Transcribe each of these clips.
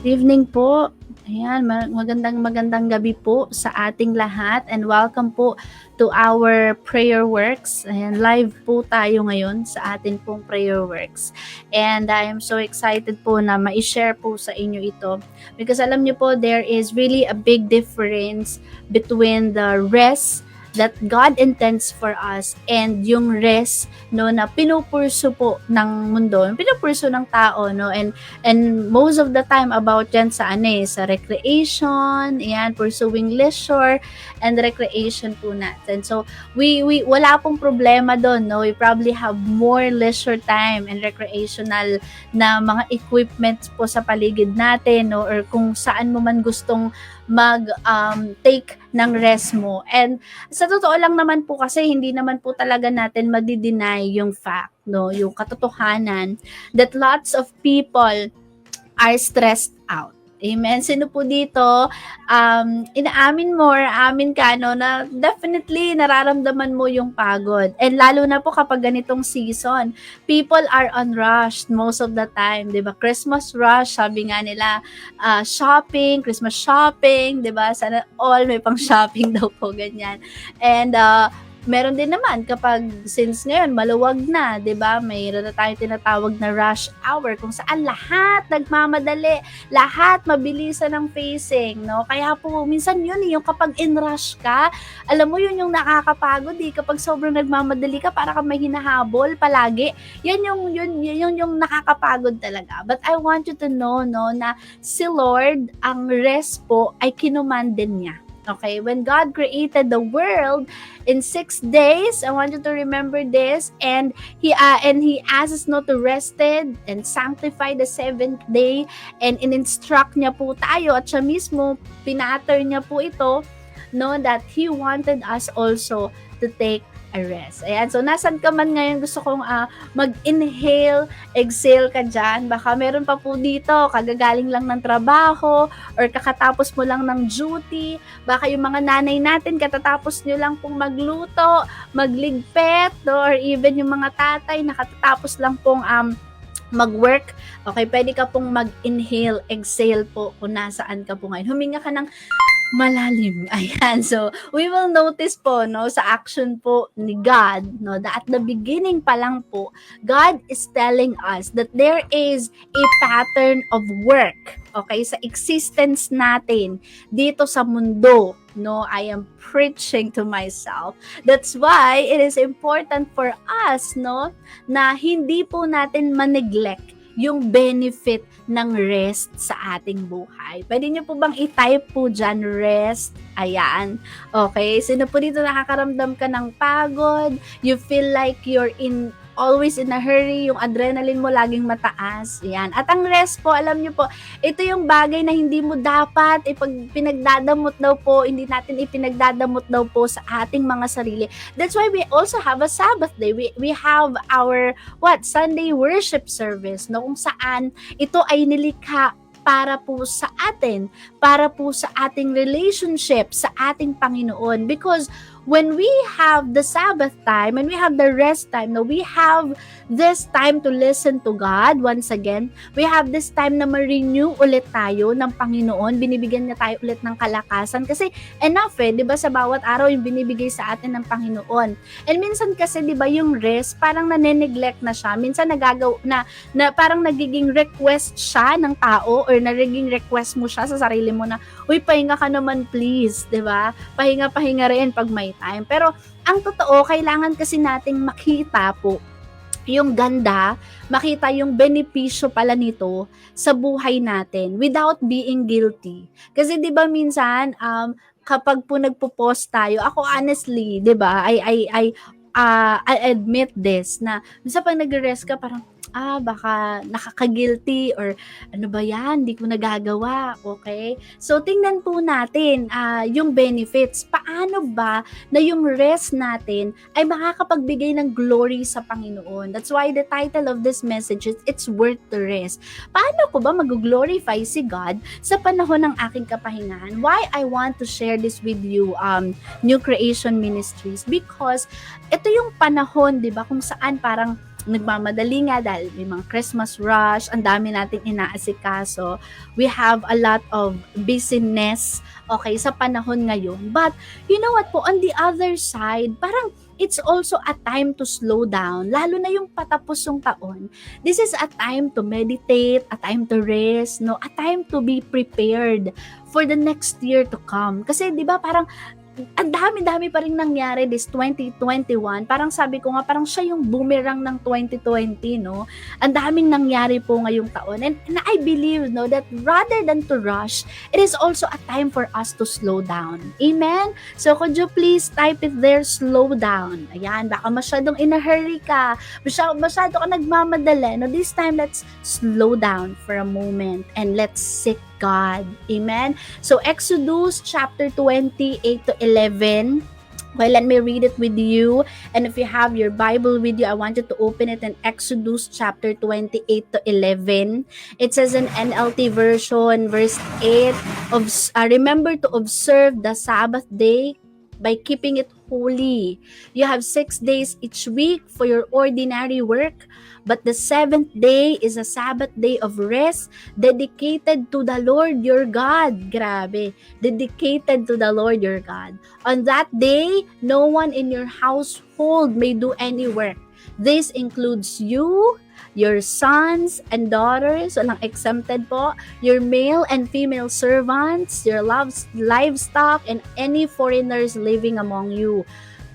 Evening po. Ayan, magandang magandang gabi po sa ating lahat and welcome po to our prayer works. Ayan, live po tayo ngayon sa atin pong prayer works. And I am so excited po na ma-share po sa inyo ito because alam niyo po there is really a big difference between the rest that God intends for us and yung rest no na pinupurso po ng mundo, pinupurso ng tao no, and most of the time about yan sa sa recreation, yan, pursuing leisure and recreation po natin. So, we wala pong problema doon, no? We probably have more leisure time and recreational na mga equipment po sa paligid natin, no? Or kung saan mo man gustong take ng rest mo. And sa totoo lang naman po kasi hindi naman po talaga natin madi-deny yung fact, no? Yung katotohanan that lots of people are stressed out. Amen. Sino po dito, inaamin mo or amin ka, no, na definitely nararamdaman mo yung pagod. And lalo na po kapag ganitong season, people are unrushed most of the time, di ba? Christmas rush, sabi nga nila, shopping, Christmas shopping, di ba? Sana all may pang shopping daw po, ganyan. And, meron din naman kapag since ngayon maluwag na, 'di ba? Mayroon na tayong tinatawag na rush hour kung saan lahat nagmamadali, lahat mabilisan ang facing, no? Kaya po minsan 'yun yung kapag in rush ka, alam mo 'yun yung nakakapagod kapag sobrang nagmamadali ka para kang may hinahabol palagi. Yun yung nakakapagod talaga. But I want you to know no na si Lord ang rest po ay kinumande niya. Okay, when God created the world in 6 days, I want you to remember this, and He asked us not to rested and sanctify the seventh day, and in-instruct niya po tayo at siya mismo pinattern niya po ito, no, that He wanted us also to take a rest. Ayan, so nasan ka man ngayon, gusto kong mag-inhale, exhale ka dyan. Baka meron pa po dito, kagagaling lang ng trabaho or kakatapos mo lang ng duty. Baka yung mga nanay natin, katatapos nyo lang pong magluto, magligpit, no? Or even yung mga tatay, nakatatapos lang pong mag-work. Okay, pwede ka pong mag-inhale, exhale po kung nasaan ka po ngayon. Huminga ka ng malalim. Ayan. So, we will notice po, no, sa action po ni God, no, that at the beginning pa lang po, God is telling us that there is a pattern of work, okay, sa existence natin dito sa mundo, no. I am preaching to myself. That's why it is important for us, no, na hindi po natin ma-neglect yung benefit ng rest sa ating buhay. Pwede niyo po bang i-type po dyan, rest? Ayan. Okay. Sino po dito nakakaramdam ka ng pagod? You feel like you're always in a hurry, yung adrenaline mo laging mataas. Yan. At ang rest po, alam niyo po, ito yung bagay na hindi mo dapat pinagdadamot daw po, hindi natin ipinagdadamot daw po sa ating mga sarili. That's why we also have a Sabbath day. We have our Sunday worship service, no, kung saan ito ay nilikha para po sa atin, para po sa ating relationship sa ating Panginoon. Because when we have the Sabbath time, when we have the rest time, no, we have this time to listen to God once again. We have this time na ma-renew ulit tayo ng Panginoon. Binibigyan niya tayo ulit ng kalakasan. Kasi enough di ba, sa bawat araw yung binibigay sa atin ng Panginoon. And minsan kasi, di ba, yung rest, parang nane-neglect na siya. Minsan na parang nagiging request siya ng tao or nagiging request mo siya sa sarili mo na, uy, pahinga ka naman please, di ba? Pahinga rin pag may time. Pero ang totoo, kailangan kasi nating makita po yung ganda, makita yung benepisyo pala nito sa buhay natin without being guilty. Kasi 'di ba minsan kapag po nagpo-post tayo, ako honestly, 'di ba? I admit this na minsan pag nagre-rest ka parang baka nakaka-guilty or ano ba yan, hindi ko nagagawa, okay? So, tingnan po natin yung benefits. Paano ba na yung rest natin ay makakapagbigay ng glory sa Panginoon? That's why the title of this message is, It's Worth the Rest. Paano ko ba mag-glorify si God sa panahon ng aking kapahingahan? Why I want to share this with you, New Creation Ministries? Because ito yung panahon, di ba, kung saan parang nagmamadali nga dahil may mga Christmas rush, ang dami nating inaasikaso. We have a lot of busyness, okay, sa panahon ngayon. But, you know what po, on the other side, parang it's also a time to slow down, lalo na yung patapos yung taon. This is a time to meditate, a time to rest, no, a time to be prepared for the next year to come. Kasi 'di ba parang ang dami-dami pa rin nangyari this 2021. Parang sabi ko nga, parang siya yung boomerang ng 2020, no? Ang daming nangyari po ngayong taon. And I believe, no, that rather than to rush, it is also a time for us to slow down. Amen? So, could you please type it there, slow down. Ayan, baka masyadong in a hurry ka, masyado ka nagmamadali. No, this time, let's slow down for a moment and let's seek God. Amen? So, Exodus chapter 28 to 11. Well, let me read it with you. And if you have your Bible with you, I want you to open it in Exodus chapter 28 to 11. It says in NLT version, verse 8, remember to observe the Sabbath day by keeping it holy. You have 6 days each week for your ordinary work, but the 7th day is a Sabbath day of rest dedicated to the Lord your God. Grabe. Dedicated to the Lord your God. On that day, no one in your household may do any work. This includes you, your sons and daughters, walang exempted po, your male and female servants, your livestock, and any foreigners living among you.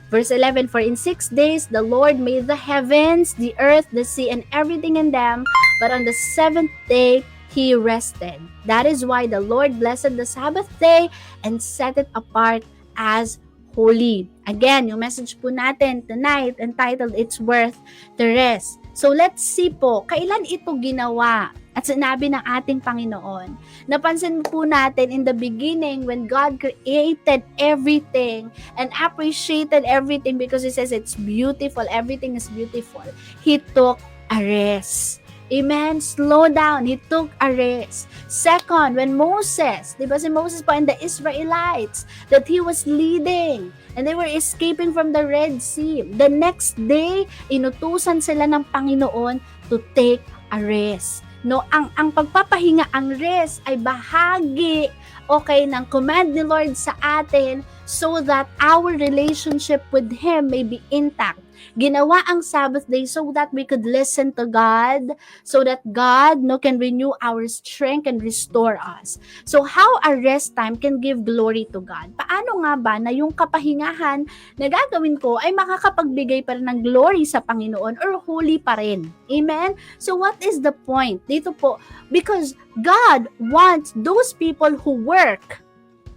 Verse 11, for in 6 days the Lord made the heavens, the earth, the sea, and everything in them, but on the 7th day He rested. That is why the Lord blessed the Sabbath day and set it apart as holy. Again, yung message po natin tonight entitled, It's Worth the Rest. So let's see po, kailan ito ginawa at sinabi ng ating Panginoon. Napansin po natin in the beginning when God created everything and appreciated everything because He says it's beautiful, everything is beautiful. He took a rest. Amen? Slow down. He took a rest. Second, when Moses, di ba si Moses po and the Israelites, that he was leading and they were escaping from the Red Sea. The next day, inutusan sila ng Panginoon to take a rest. No, ang pagpapahinga, ang rest ay bahagi, okay, ng command ni Lord sa atin so that our relationship with Him may be intact. Ginawa ang Sabbath day so that we could listen to God, so that God, no, can renew our strength and restore us. So how a rest time can give glory to God? Paano nga ba na yung kapahingahan na gagawin ko ay makakapagbigay pa rin ng glory sa Panginoon or holy pa rin? Amen? So what is the point? Dito po, because God wants those people who work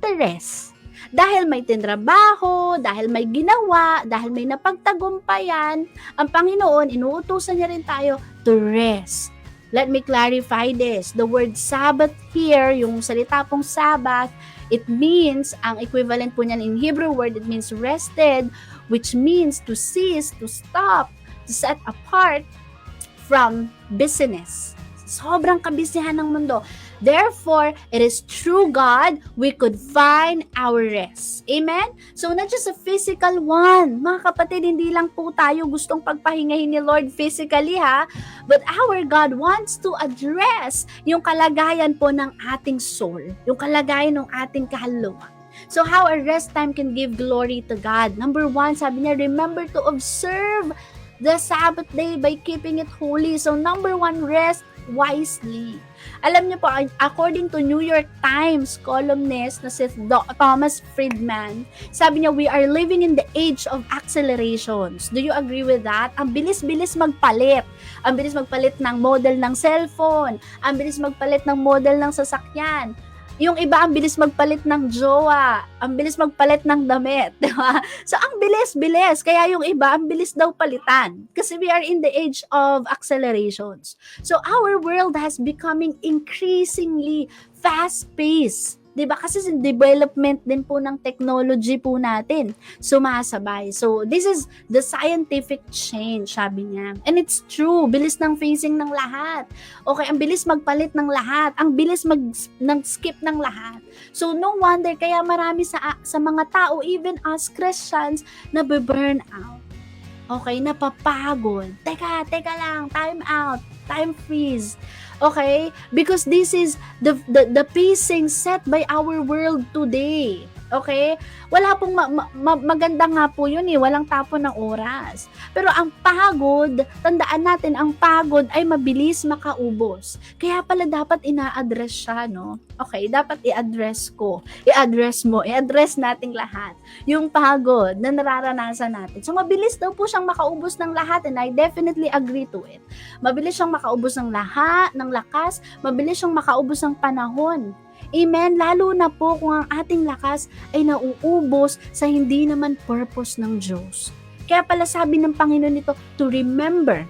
to rest. Dahil may tinrabaho, dahil may ginawa, dahil may napagtagumpayan, ang Panginoon, inuutusan niya rin tayo to rest. Let me clarify this. The word Sabbath here, yung salita pong Sabbath, it means, ang equivalent po niyan in Hebrew word, it means rested, which means to cease, to stop, to set apart from busyness. Sobrang kabisihan ng mundo. Therefore, it is through God we could find our rest. Amen? So, not just a physical one. Mga kapatid, hindi lang po tayo gustong pagpahingahin ni Lord physically, ha? But our God wants to address yung kalagayan po ng ating soul, yung kalagayan ng ating kaluluwa. So, how a rest time can give glory to God? Number 1, sabi niya, remember to observe the Sabbath day by keeping it holy. So, number 1, rest wisely. Alam niyo po, according to New York Times columnist na si Thomas Friedman, sabi niya, we are living in the age of accelerations. Do you agree with that? Ang bilis-bilis magpalit. Ang bilis magpalit ng model ng cellphone. Ang bilis magpalit ng model ng sasakyan. Yung iba, ang bilis magpalit ng jowa. Ang bilis magpalit ng damit. Diba? So, ang bilis-bilis. Kaya yung iba, ang bilis daw palitan. Kasi we are in the age of accelerations. So, our world has becoming increasingly fast-paced. Diba? Kasi development din po ng technology po natin sumasabay. So, this is the scientific change, sabi niya. And it's true, bilis ng phasing ng lahat. Okay, ang bilis magpalit ng lahat. Ang bilis skip ng lahat. So, no wonder, kaya marami sa mga tao, even us Christians, na burn out. Okay, napapagod. Teka lang, time out, time freeze. Okay? Because this is the pacing set by our world today. Okay? Wala pong maganda nga po yun eh, walang tapon ng oras. Pero ang pagod, tandaan natin, ang pagod ay mabilis makaubos. Kaya pala dapat ina-address siya, no? Okay, dapat i-address ko, i-address mo, i-address nating lahat yung pagod na nararanasan natin. So, mabilis daw po siyang makaubos ng lahat and I definitely agree to it. Mabilis siyang makaubos ng lahat, ng lakas, mabilis siyang makaubos ng panahon. Amen? Lalo na po kung ang ating lakas ay nauubos sa hindi naman purpose ng Diyos. Kaya pala sabi ng Panginoon nito, to remember.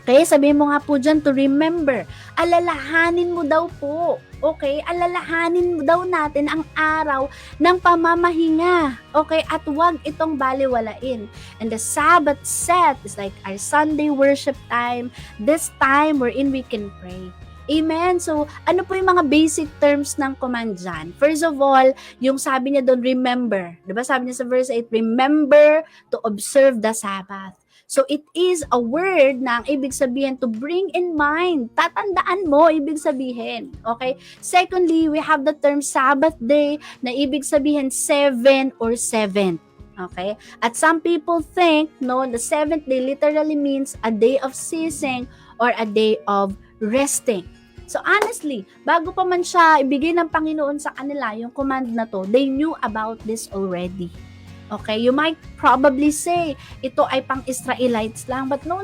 Kaya sabihin mo nga po dyan, to remember. Alalahanin mo daw po. Okay? Alalahanin mo daw natin ang araw ng pamamahinga. Okay? At huwag itong baliwalain. And the Sabbath set is like our Sunday worship time. This time wherein we can pray. Amen? So, ano po yung mga basic terms ng command dyan? First of all, yung sabi niya doon, remember. Diba sabi niya sa verse 8, remember to observe the Sabbath. So, it is a word na ang ibig sabihin to bring in mind. Tatandaan mo, ibig sabihin. Okay? Secondly, we have the term Sabbath day na ibig sabihin 7 or 7th. Okay? At some people think, no, the 7th day literally means a day of ceasing or a day of resting. So honestly, bago pa man siya ibigay ng Panginoon sa kanila yung command na to, they knew about this already. Okay, you might probably say, ito ay pang Israelites lang, but no,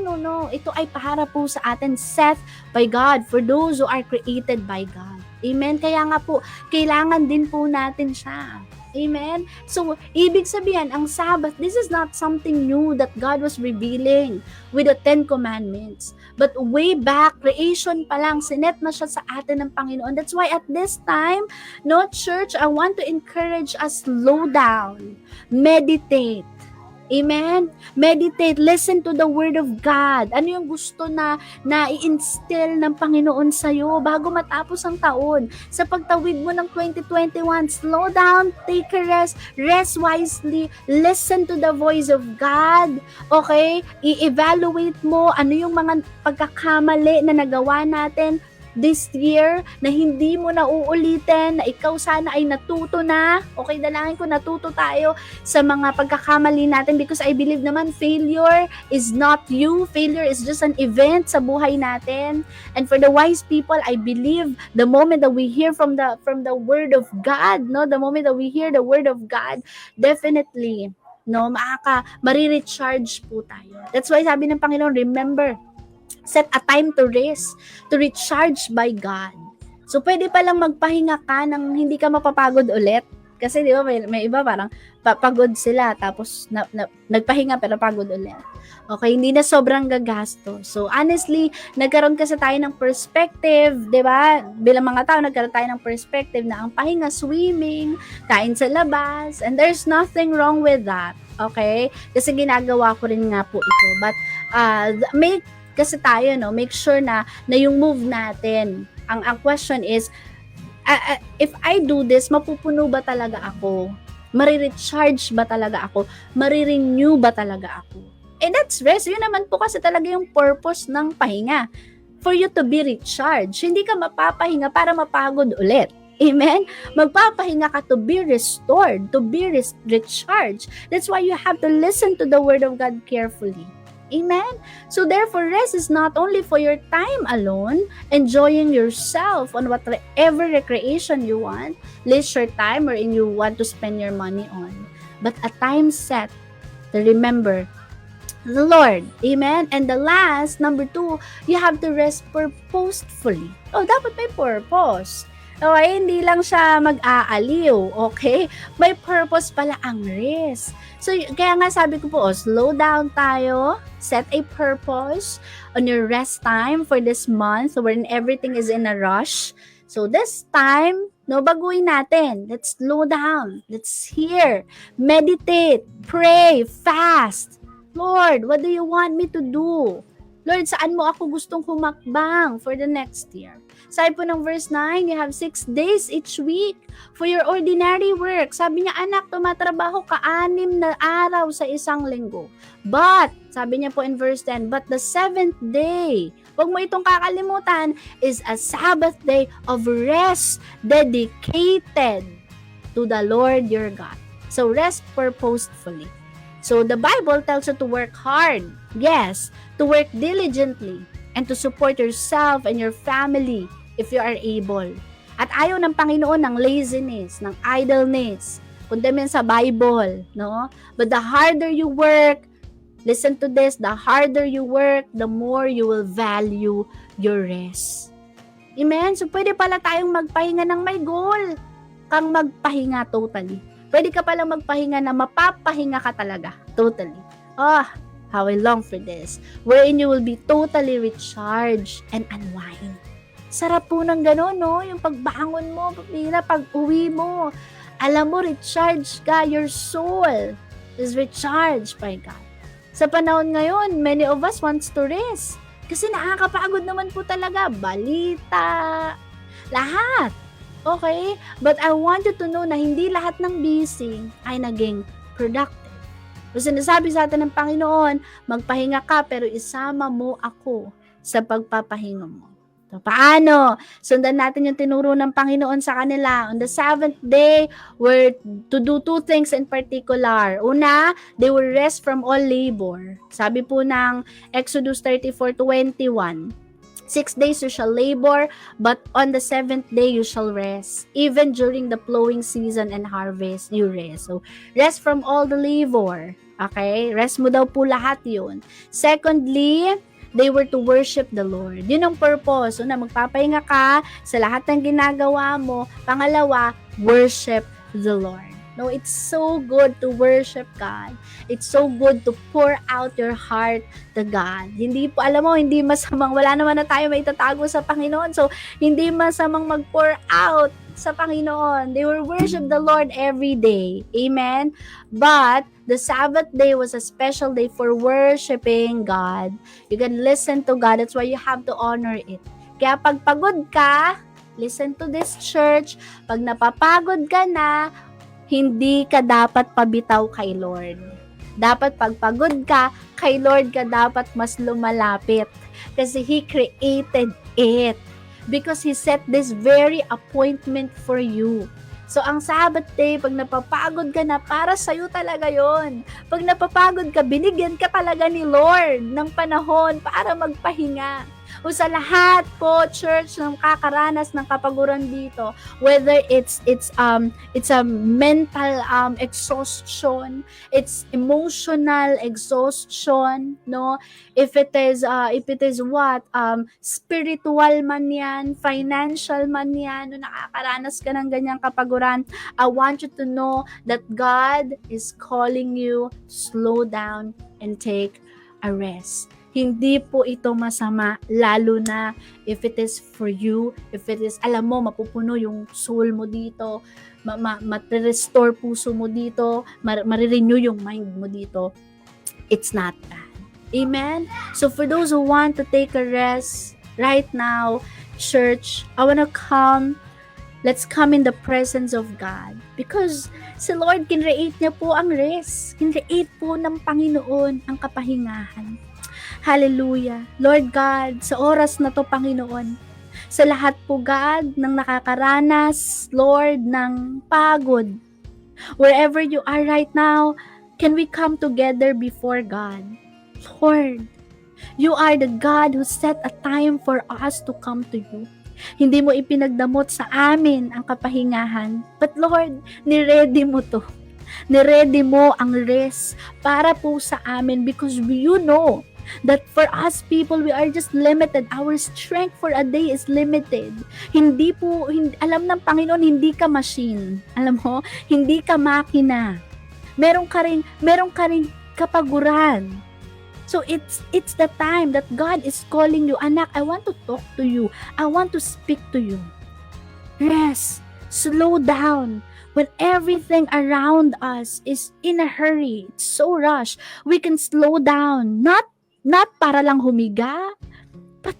ito ay para po sa atin, set by God, for those who are created by God. Amen? Kaya nga po, kailangan din po natin siya. Amen? So, ibig sabihin, ang Sabbath, this is not something new that God was revealing with the 10 Commandments. But way back, creation pa lang, sinet na siya sa atin ng Panginoon. That's why at this time, no, church, I want to encourage us, slow down, meditate. Amen? Meditate, listen to the Word of God. Ano yung gusto na i-instill ng Panginoon sa'yo bago matapos ang taon? Sa pagtawid mo ng 2021, slow down, take a rest, rest wisely, listen to the voice of God. Okay? I-evaluate mo ano yung mga pagkakamali na nagawa natin this year na hindi mo na uulitin, na ikaw sana ay natuto na. Okay, dalangin ko natuto tayo sa mga pagkakamali natin because I believe naman failure is not you. Failure is just an event sa buhay natin. And for the wise people, I believe the moment that we hear from the word of God, no, the moment that we hear the word of God, definitely, no, marirecharge po tayo. That's why sabi ng Panginoon, remember, set a time to rest, to recharge by God. So, pwede palang magpahinga ka nang hindi ka mapapagod ulit. Kasi di ba, may iba parang pagod sila, tapos nagpahinga pero pagod ulit. Okay, hindi na sobrang gagasto. So, honestly, nagkaroon kasi tayo ng perspective, di ba? Bilang mga tao, nagkaroon tayo ng perspective na ang pahinga, swimming, kain sa labas, and there's nothing wrong with that. Okay? Kasi ginagawa ko rin nga po ito. But, kasi tayo, no, make sure na yung move natin. Ang question is, if I do this, mapupuno ba talaga ako? Marirecharge ba talaga ako? Marirenew ba talaga ako? And that's rest. Yun naman po kasi talaga yung purpose ng pahinga. For you to be recharged. Hindi ka mapapahinga para mapagod ulit. Amen? Magpapahinga ka to be restored, to be recharged. That's why you have to listen to the Word of God carefully. Amen? So therefore, rest is not only for your time alone, enjoying yourself on whatever recreation you want, leisure time wherein you want to spend your money on, but a time set to remember the Lord. Amen? And the last, number 2, you have to rest purposefully. Oh, dapat may purpose. Okay, hindi lang siya mag-aaliw, okay? May purpose pala ang rest. So, kaya nga sabi ko po, slow down tayo, set a purpose on your rest time for this month when everything is in a rush. So, this time, no, baguhin natin. Let's slow down. Let's hear, meditate, pray, fast. Lord, what do you want me to do? Lord, saan mo ako gustong humakbang for the next year? Sabi po ng verse 9, you have 6 days each week for your ordinary work. Sabi niya, anak, tumatrabaho ka 6 na araw sa isang linggo. But, sabi niya po in verse 10, but the 7th day, huwag mo itong kakalimutan, is a Sabbath day of rest dedicated to the Lord your God. So, rest purposefully. So, the Bible tells you to work hard. Yes, to work diligently and to support yourself and your family if you are able. At ayaw ng Panginoon ng laziness, ng idleness. Kundi yan sa Bible, no? But the harder you work, listen to this, the harder you work, the more you will value your rest. Amen? So, pwede pala tayong magpahinga ng may goal. Kang magpahinga totally. Pwede ka palang magpahinga na mapapahinga ka talaga. Totally. How I long for this. Wherein you will be totally recharged and unwind. Sarap po ng gano'n, no? Yung pagbangon mo, pag-uwi mo. Alam mo, recharge ka. Your soul is recharged by God. Sa panahon ngayon, many of us wants to rest. Kasi nakakapagod naman po talaga. Balita, lahat. Okay? But I want you to know na hindi lahat ng busy ay naging productive. So, sinasabi sa atin ng Panginoon, magpahinga ka pero isama mo ako sa pagpapahinga mo. So, paano? Sundan natin yung tinuro ng Panginoon sa kanila. On the 7th day, were to do 2 things in particular. Una, they will rest from all labor. Sabi po ng Exodus 34:21. 6 days you shall labor, but on the 7th day you shall rest. Even during the plowing season and harvest, you rest. So, rest from all the labor. Okay? Rest mo daw po lahat yun. Secondly, they were to worship the Lord. Yun ang purpose. Una, magpapahinga ka sa lahat ng ginagawa mo. Pangalawa, worship the Lord. No, it's so good to worship God. It's so good to pour out your heart to God. Hindi po, alam mo, hindi masamang, wala naman na tayo may tatago sa Panginoon. So, hindi masamang mag-pour out sa Panginoon. They will worship the Lord every day. Amen? But, the Sabbath day was a special day for worshiping God. You can listen to God. That's why you have to honor it. Kaya pag pagod ka, listen to this church. Pag napapagod ka na, hindi ka dapat pabitaw kay Lord. Dapat pagpagod ka, kay Lord ka dapat mas lumalapit. Kasi He created it. Because He set this very appointment for you. So, ang Sabbath day, pag napapagod ka na, para sa'yo talaga yon. Pag napapagod ka, binigyan ka talaga ni Lord ng panahon para magpahinga. O sa lahat po, church, ng kakaranas ng kapaguran dito, whether it's a mental exhaustion, it's emotional exhaustion, no? If it is spiritual man yan, financial man yan, no, nakakaranas ka ng ganyang kapaguran, I want you to know that God is calling you to slow down and take a rest. Hindi po ito masama, lalo na if it is for you, if it is, alam mo, mapupuno yung soul mo dito, ma-restore puso mo dito, ma-renew yung mind mo dito. It's not bad. Amen? So for those who want to take a rest right now, church, I want to come. Let's come in the presence of God. Because si Lord, kinreate niya po ang rest. Kinreate po ng Panginoon ang kapahingahan. Hallelujah. Lord God, sa oras na to, Panginoon, sa lahat po, God, ng nakakaranas, Lord, ng pagod, wherever you are right now, can we come together before God? Lord, you are the God who set a time for us to come to you. Hindi mo ipinagdamot sa amin ang kapahingahan. But Lord, niready mo to. Niready mo ang rest para po sa amin because you know that for us people, we are just limited. Our strength for a day is limited. Hindi, alam ng Panginoon, hindi ka machine. Alam mo, hindi ka makina. Meron ka rin kapaguran. So it's the time that God is calling you, anak, I want to talk to you. I want to speak to you. Rest. Slow down. When everything around us is in a hurry, it's so rush, we can slow down. Not para lang humiga, but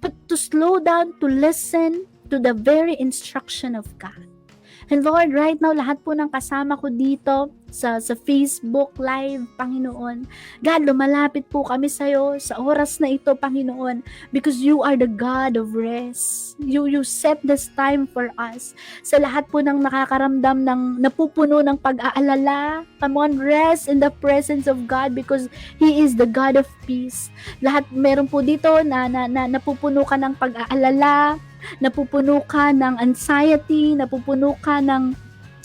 but to slow down, to listen to the very instruction of God. And Lord, right now, lahat po ng kasama ko dito sa Facebook Live, Panginoon, God, lumalapit po kami sa iyo sa oras na ito, Panginoon, because you are the God of rest. You set this time for us. Sa lahat po ng nakakaramdam ng napupuno ng pag-aalala, come on, rest in the presence of God because He is the God of peace. Lahat, meron po dito na napupuno ka ng pag-aalala, napupuno ka ng anxiety, napupuno ka ng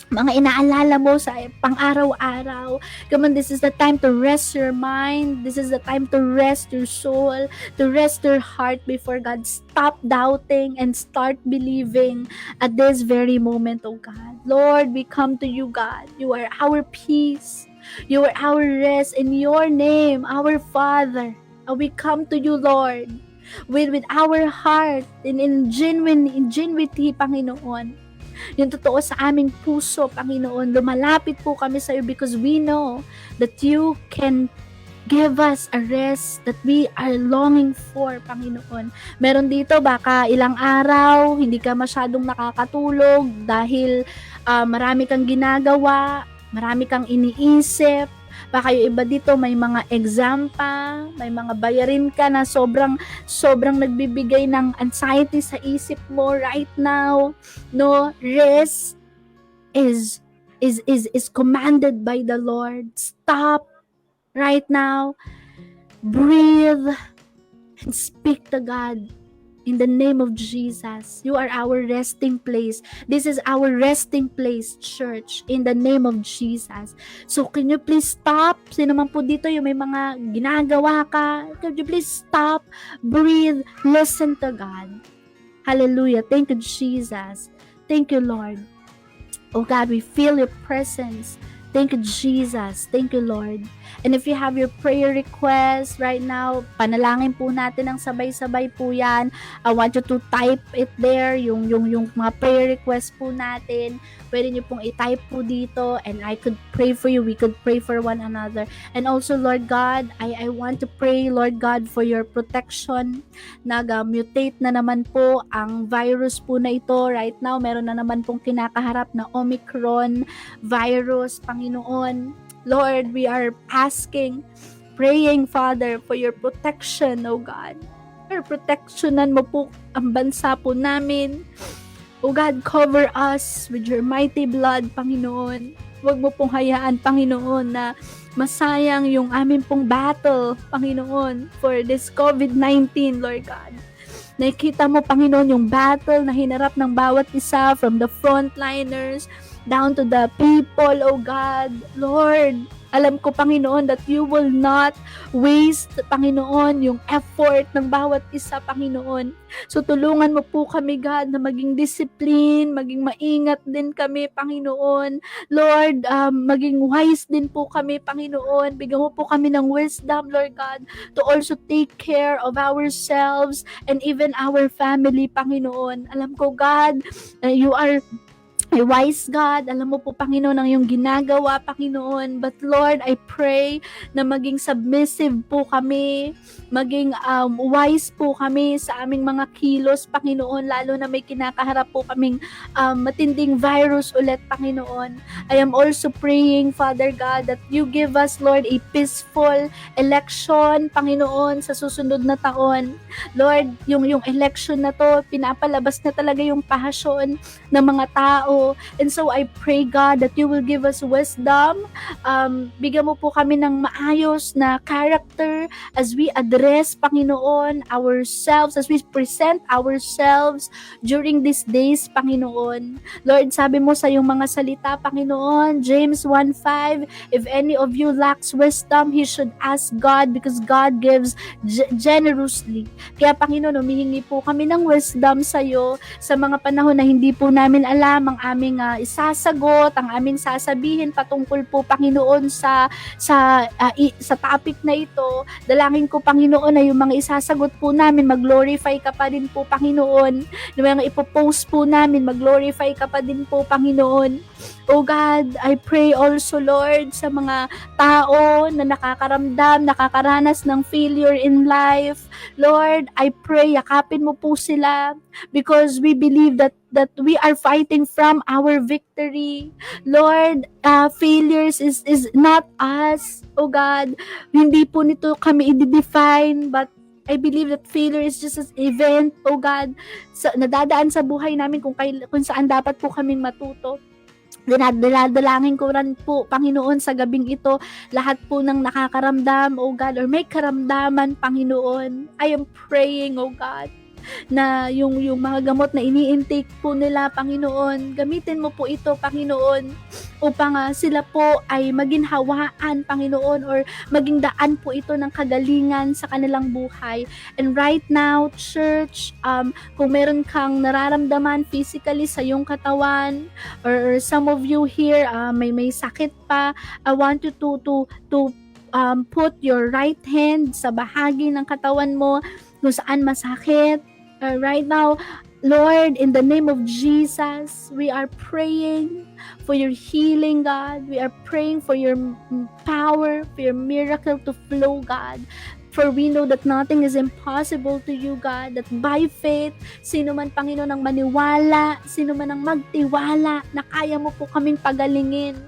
mga inaalala mo sa pang-araw-araw. Come on, this is the time to rest your mind. This is the time to rest your soul, to rest your heart before God. Stop doubting and start believing at this very moment, oh God. Lord, we come to you, God. You are our peace. You are our rest. In your name, our Father, we come to you, Lord, with our heart in genuinity, Panginoon. Yung totoo sa aming puso, Panginoon, lumalapit po kami sa iyo because we know that you can give us a rest that we are longing for, Panginoon. Meron dito baka ilang araw hindi ka masyadong nakakatulog dahil marami kang ginagawa, marami kang iniisip. Baka yung iba dito may mga exam pa, may mga bayarin ka na sobrang nagbibigay ng anxiety sa isip mo right now. No, rest is commanded by the Lord. Stop right now. Breathe and speak to God. In the name of Jesus, you are our resting place. This is our resting place, church, in the name of Jesus. So, can you please stop? Sino man po dito yung may mga ginagawa ka, can you please stop, breathe, listen to God. Hallelujah. Thank you, Jesus. Thank you, Lord. Oh God, we feel your presence. Thank you, Jesus. Thank you, Lord. And if you have your prayer request right now, panalangin po natin ng sabay-sabay po yan. I want you to type it there, yung mga prayer request po natin. Pwede nyo pong i-type po dito and I could pray for you. We could pray for one another. And also, Lord God, I want to pray, Lord God, for your protection. Nag-mutate na naman po ang virus po na ito. Right now, meron na naman pong kinakaharap na Omicron virus, Panginoon. Lord, we are asking, praying, Father, for your protection, oh God. Your protectionan mo po ang bansa po namin. Oh God, cover us with your mighty blood, Panginoon. Huwag mo pong hayaan, Panginoon, na masayang yung amin pong battle, Panginoon, for this COVID-19, Lord God. Nakikita mo, Panginoon, yung battle na hinarap ng bawat isa, from the frontliners down to the people, oh God. Lord, alam ko, Panginoon, that you will not waste, Panginoon, yung effort ng bawat isa, Panginoon. So, tulungan mo po kami, God, na maging discipline, maging maingat din kami, Panginoon. Lord, maging wise din po kami, Panginoon. Bigyan mo po kami ng wisdom, Lord God, to also take care of ourselves and even our family, Panginoon. Alam ko, God, you are a wise God. Alam mo po, Panginoon, ang iyong ginagawa, Panginoon. But Lord, I pray na maging submissive po kami, maging wise po kami sa aming mga kilos, Panginoon, lalo na may kinakaharap po kaming matinding virus ulit, Panginoon. I am also praying, Father God, that you give us, Lord, a peaceful election, Panginoon, sa susunod na taon. Lord, yung election na to, pinapalabas na talaga yung passion ng mga tao. And so I pray, God, that you will give us wisdom. Bigyan mo po kami ng maayos na character as we address, Panginoon, ourselves, as we present ourselves during these days, Panginoon. Lord, sabi mo sa iyong mga salita, Panginoon, James 1:5, if any of you lacks wisdom, he should ask God because God gives generously. Kaya, Panginoon, humihingi po kami ng wisdom sa iyo sa mga panahon na hindi po namin alam ang aming isasagot, ang aming sasabihin patungkol po, Panginoon, sa topic na ito. Dalangin ko, Panginoon, na yung mga isasagot po namin, mag-glorify ka pa din po, Panginoon. Yung mga ipopost po namin, mag-glorify ka pa din po, Panginoon. Oh God, I pray also, Lord, sa mga tao na nakakaranas ng failure in life. Lord, I pray, yakapin mo po sila because we believe that we are fighting from our victory. Lord, failures is not us, oh God. Hindi po nito kami i-define, but I believe that failure is just an event, oh God, nadadaan sa buhay namin kung saan dapat po kaming matuto. Dinadalangin ko rin po, Panginoon, sa gabing ito, lahat po ng nakakaramdam, oh God, or may karamdaman, Panginoon. I am praying, oh God, na yung mga gamot na ini-intake po nila, Panginoon, gamitin mo po ito, Panginoon, upang sila po ay maging hawaan, Panginoon, or maging daan po ito ng kagalingan sa kanilang buhay. And right now, church, kung meron kang nararamdaman physically sa iyong katawan, or some of you here may sakit pa, I want you to put your right hand sa bahagi ng katawan mo kung saan masakit. Right now, Lord, in the name of Jesus, we are praying for your healing, God. We are praying for your power, for your miracle to flow, God. For we know that nothing is impossible to you, God. That by faith, sino man, Panginoon, ang maniwala, sino man ang magtiwala na kaya mo po kaming pagalingin.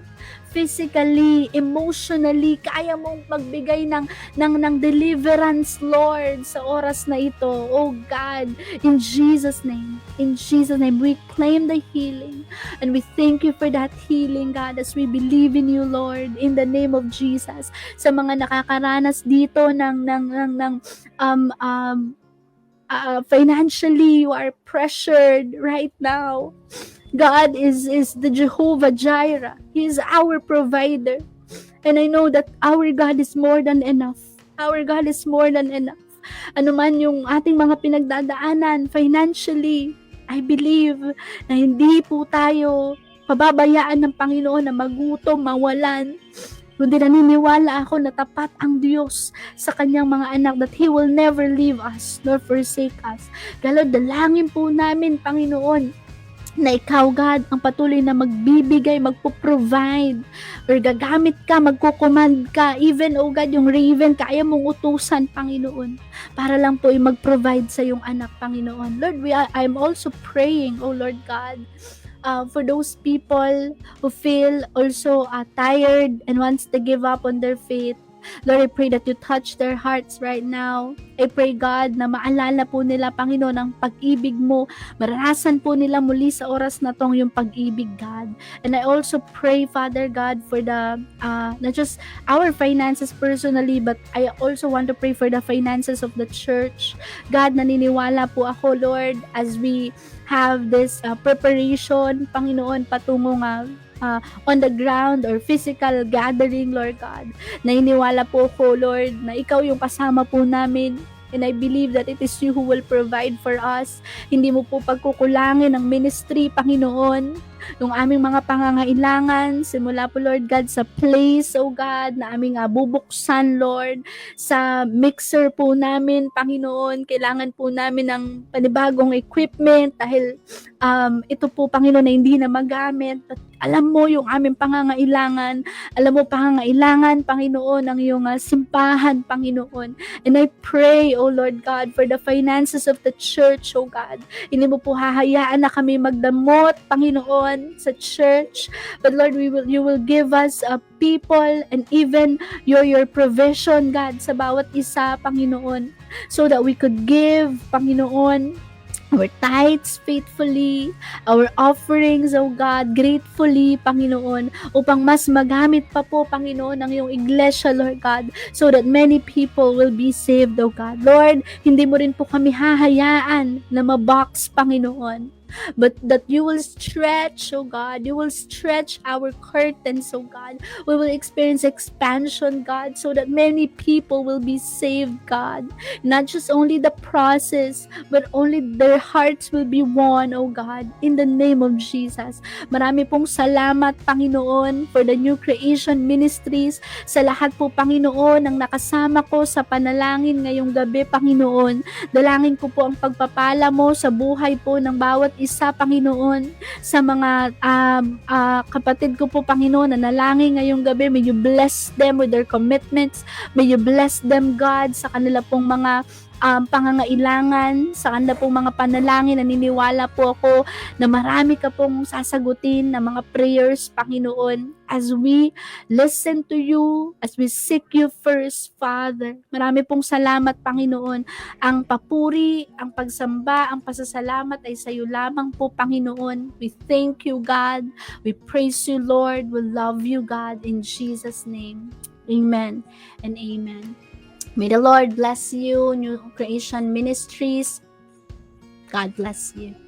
Physically, emotionally, kaya mong magbigay ng deliverance, Lord, sa oras na ito. Oh God, in Jesus' name, we claim the healing and we thank you for that healing, God, as we believe in you, Lord, in the name of Jesus. Sa mga nakakaranas dito ng financially, you are pressured right now. God is the Jehovah Jireh. He is our provider. And I know that our God is more than enough. Our God is more than enough. Ano man yung ating mga pinagdadaanan financially, I believe na hindi po tayo pababayaan ng Panginoon na magutom, mawalan. Kundi naniniwala ako na tapat ang Diyos sa kanyang mga anak, that He will never leave us nor forsake us. Kaya dalangin po namin, Panginoon, na ikaw, God, ang patuloy na magbibigay, magpo-provide, or gagamit ka, magkukumand ka, even, oh God, yung raven, kaya mong utusan, Panginoon, para lang po mag-provide sa yung anak, Panginoon. Lord, I'm also praying, oh Lord God, for those people who feel also tired and wants to give up on their faith. Lord, I pray that you touch their hearts right now. I pray, God, na maalala po nila, Panginoon, ang pag-ibig mo. Maranasan po nila muli sa oras na tong yung pag-ibig, God. And I also pray, Father God, for the, not just our finances personally, but I also want to pray for the finances of the church. God, naniniwala po ako, Lord, as we have this preparation, Panginoon, patungong on the ground or physical gathering, Lord God. Nainiwala po ko, Lord, na ikaw yung kasama po namin. And I believe that it is you who will provide for us. Hindi mo po pagkukulangin ang ministry, Panginoon, yung aming mga pangangailangan, simula po, Lord God, sa place, oh God, na aming bubuksan, Lord, sa mixer po namin, Panginoon, kailangan po namin ng panibagong equipment dahil ito po, Panginoon, na hindi na magamit. At alam mo yung aming pangangailangan, alam mo pangangailangan, Panginoon, ang iyong simpahan, Panginoon. And I pray, oh Lord God, for the finances of the church, oh God. Hindi mo po hahayaan na kami magdamot, Panginoon, sa church. But Lord, you will give us people and even your provision, God, sa bawat isa, Panginoon, so that we could give, Panginoon, our tithes faithfully, our offerings, oh God, gratefully, Panginoon, upang mas magamit pa po, Panginoon, ang iyong iglesia, Lord God, so that many people will be saved, oh God. Lord, hindi mo rin po kami hahayaan na mabox, Panginoon. but that you will stretch, oh God. You will stretch our curtains, oh God. We will experience expansion, God, so that many people will be saved, God. Not just only the process, but only their hearts will be won, oh God, in the name of Jesus. Marami pong salamat, Panginoon, for the New Creation Ministries, sa lahat po, Panginoon, ang nakasama ko sa panalangin ngayong gabi, Panginoon. Dalangin ko po ang pagpapala mo sa buhay po ng bawat isa, Panginoon, sa mga kapatid ko po, Panginoon, na nalangin ngayong gabi. May you bless them with their commitments. May you bless them, God, sa kanila pong mga pangangailangan, sa kanila pong mga panalangin. Naniniwala po ako na marami ka pong sasagutin na mga prayers, Panginoon, as we listen to you, as we seek you first, Father. Marami pong salamat, Panginoon. Ang papuri, ang pagsamba, ang pasasalamat ay sa iyo lamang po, Panginoon. We thank you, God. We praise you, Lord. We love you, God, in Jesus' name. Amen and amen. May the Lord bless you, New Creation Ministries. God bless you.